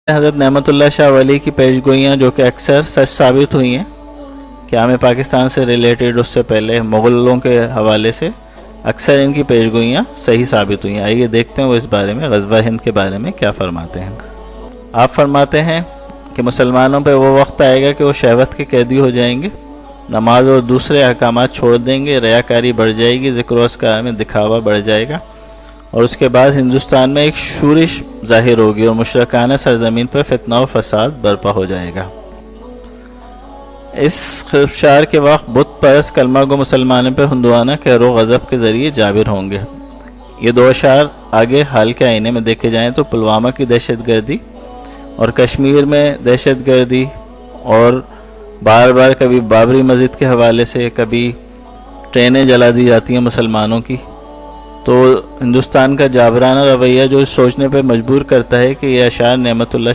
حضرت نعمت اللہ شاہ ولی کی پیشگوئیاں جو کہ اکثر سچ ثابت ہوئی ہیں، قیام پاکستان سے ریلیٹڈ اس سے پہلے مغلوں کے حوالے سے اکثر ان کی پیشگوئیاں صحیح ثابت ہوئی ہیں۔ آئیے دیکھتے ہیں وہ اس بارے میں غزوہ ہند کے بارے میں کیا فرماتے ہیں۔ آپ فرماتے ہیں کہ مسلمانوں پہ وہ وقت آئے گا کہ وہ شہوت کے قیدی ہو جائیں گے، نماز اور دوسرے احکامات چھوڑ دیں گے، ریاکاری بڑھ جائے گی، ذکر و اذکار میں دکھاوا بڑھ جائے گا، اور اس کے بعد ہندوستان میں ایک شورش ظاہر ہوگی اور مشرکانہ سرزمین پر فتنہ و فساد برپا ہو جائے گا۔ اس خدشار کے وقت بت پرست کلمہ گو مسلمانوں پہ ہندوانہ قہر و غضب کے ذریعے جابر ہوں گے۔ یہ دو اشعار آگے حال کے آئینے میں دیکھے جائیں تو پلوامہ کی دہشت گردی اور کشمیر میں دہشت گردی، اور بار بار کبھی بابری مسجد کے حوالے سے، کبھی ٹرینیں جلا دی جاتی ہیں مسلمانوں کی، تو ہندوستان کا جابرانہ رویہ جو سوچنے پہ مجبور کرتا ہے کہ یہ اشعار نعمت اللہ